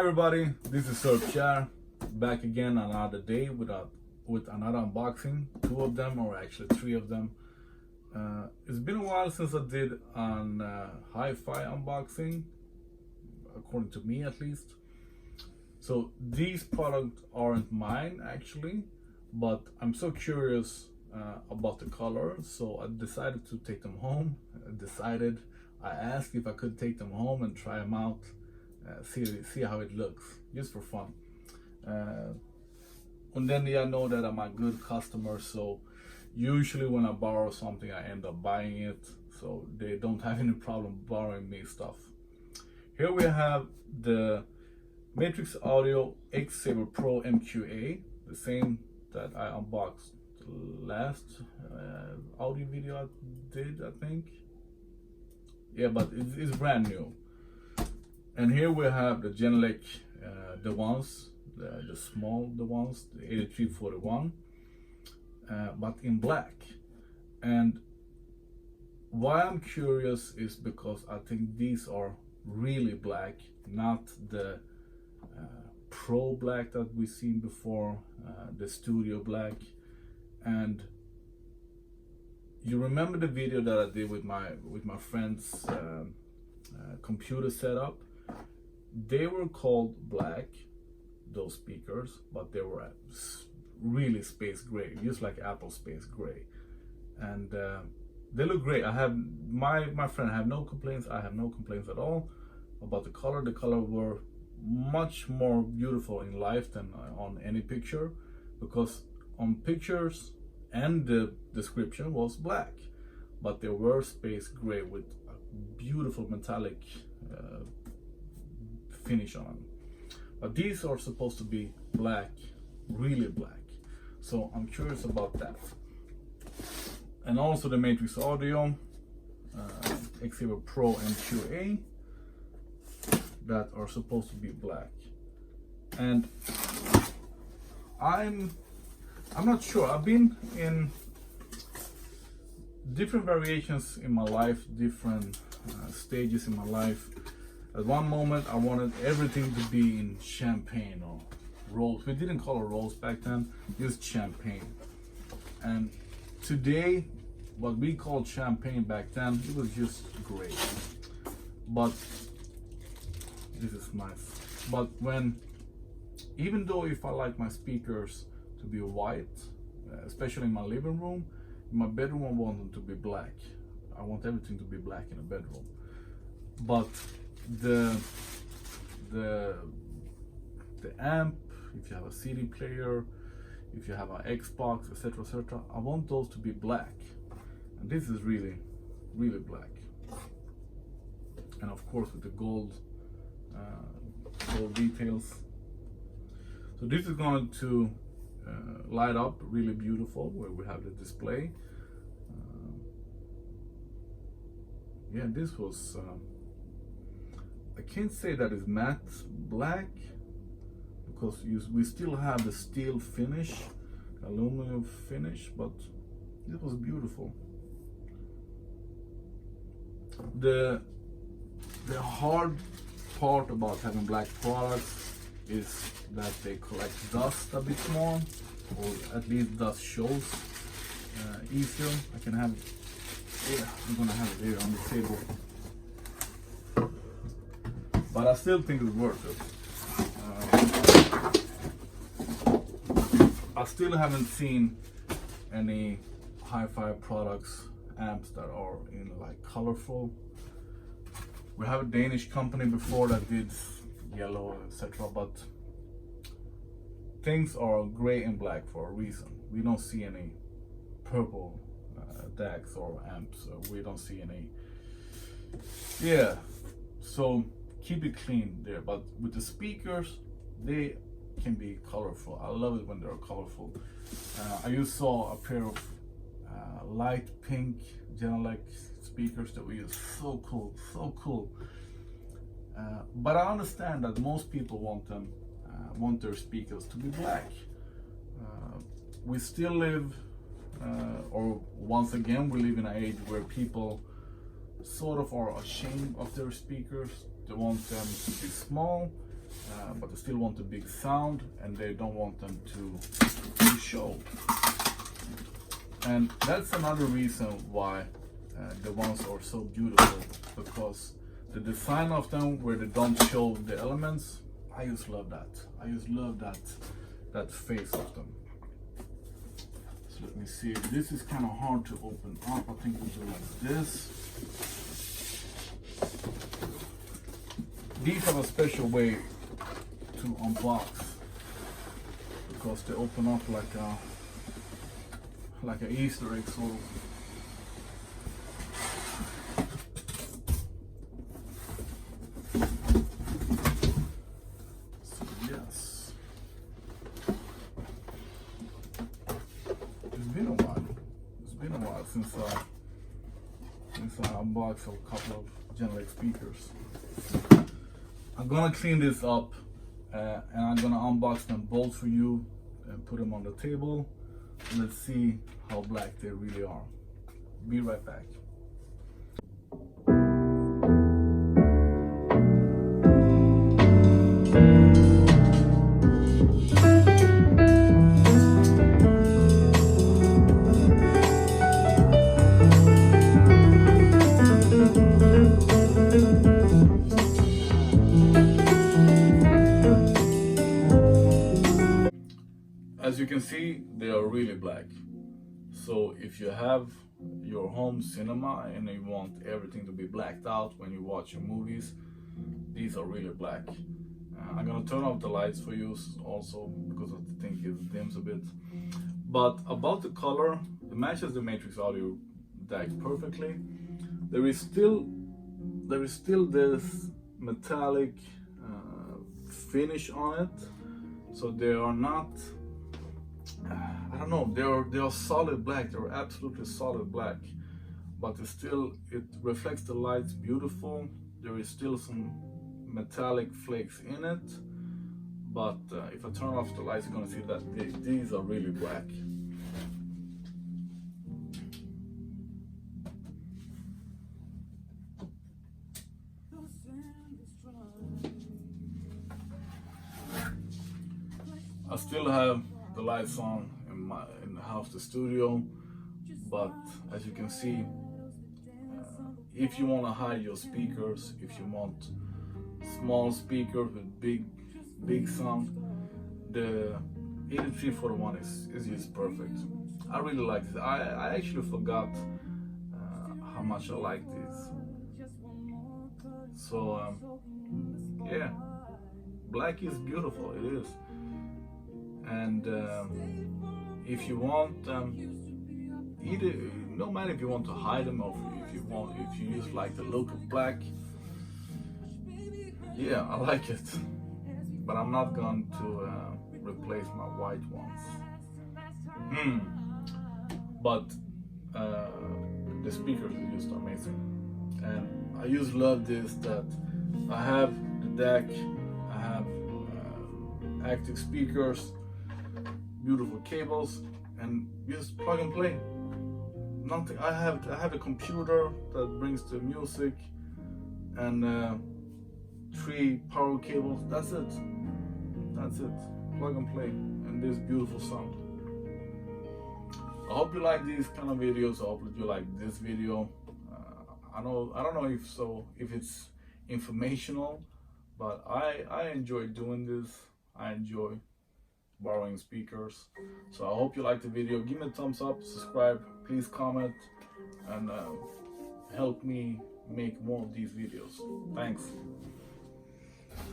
everybody, this is X-SABRE back again another day with another unboxing, two of them or actually three of them. It's been a while since I did an hi-fi unboxing, according to me at least. So these products aren't mine actually, but I'm so curious about the color, so I decided to take them home. I asked if I could take them home and try them out, see how it looks, just for fun. And then I know that I'm a good customer, so usually when I borrow something I end up buying it, so they don't have any problem borrowing me stuff. Here we have the Matrix Audio X-SABRE Pro MQA, the same that I unboxed last audio video I did, I think. Yeah, but it's brand new. And here we have the Genelec, the ones, the small, the 8341, but in black. And why I'm curious is because I think these are really black, not the Pro black that we've seen before, the Studio black. And you remember the video that I did with my friend's computer setup? They were called black, those speakers, but they were really space gray, just like Apple space gray. And they look great. I have my friend have no complaints. I have no complaints at all about the color. The color were much more beautiful in life than on any picture, because on pictures and the description was black, but they were space gray with a beautiful metallic finish on them. But these are supposed to be black, really black. So I'm curious about that. And also the Matrix Audio X-SABRE Pro MQA that are supposed to be black. And I'm not sure. I've been in different variations in my life, different stages in my life. At one moment I wanted everything to be in champagne or rose. We didn't call it rose back then, just champagne. And today, what we called champagne back then, it was just great. But this is nice. But even though if I like my speakers to be white, especially in my living room, in my bedroom I want them to be black. I want everything to be black in a bedroom. But the amp, if you have a CD player, if you have an Xbox, etc., I want those to be black. And this is really, really black. And of course with the gold details. So this is going to light up really beautiful where we have the display. Yeah, this was I can't say that it's matte black, because we still have the steel finish, aluminum finish, but it was beautiful. The hard part about having black products is that they collect dust a bit more, or at least dust shows easier. I can have it, yeah, I'm gonna have it here on the table. But I still think it's worth it. I still haven't seen any hi-fi products, amps that are in like colorful. We have a Danish company before that did yellow, etc. But things are gray and black for a reason. We don't see any purple DACs or amps. We don't see any. Yeah, so keep it clean there. But with the speakers, they can be colorful. I love it when they're colorful. I just saw a pair of light pink Genelec speakers that were just so cool, so cool. But I understand that most people want their speakers to be black. We still live, or once again, we live in an age where people sort of are ashamed of their speakers. They want them to be small, but they still want a big sound and they don't want them to show. And that's another reason why the ones are so beautiful, because the design of them where they don't show the elements, I just love that. I just love that face of them. So let me see, this is kind of hard to open up. I think we'll do like this. These have a special way to unbox because they open up like an Easter egg sort of. So yes, it's been a while. It's been a while since I unboxed a couple of Genelec speakers. I'm gonna clean this up and I'm gonna unbox them both for you and put them on the table. Let's see how black they really are. Be right back. As you can see, they are really black. So if you have your home cinema and you want everything to be blacked out when you watch your movies, these are really black. I'm gonna turn off the lights for you also because I think it dims a bit. But about the color, it matches the Matrix Audio deck perfectly. There is still this metallic finish on it, so they are not. I don't know. They are solid black. They're absolutely solid black, but it reflects the lights beautiful. There is still some metallic flakes in it, but if I turn off the lights, you're gonna see that these are really black. I still have the lights on in the house, the studio, but as you can see, if you want to hide your speakers, if you want small speakers with big sound, the 8341 is just perfect. I really like this. I actually forgot how much I like this. So yeah, black is beautiful. It is. And if you want, either, no matter if you want to hide them or if you just like the look of black, yeah, I like it. But I'm not going to replace my white ones. But the speakers are just amazing, and I just love this, that I have the deck, I have active speakers, beautiful cables, and just plug and play. Nothing. I have a computer that brings the music and 3 power cables. That's it. Plug and play, and this beautiful sound. I hope you like these kind of videos. I hope you like this video. I don't know if it's informational, but I enjoy doing this. I enjoy borrowing speakers. So I hope you like the video. Give me a thumbs up, subscribe, please comment, and help me make more of these videos. Thanks.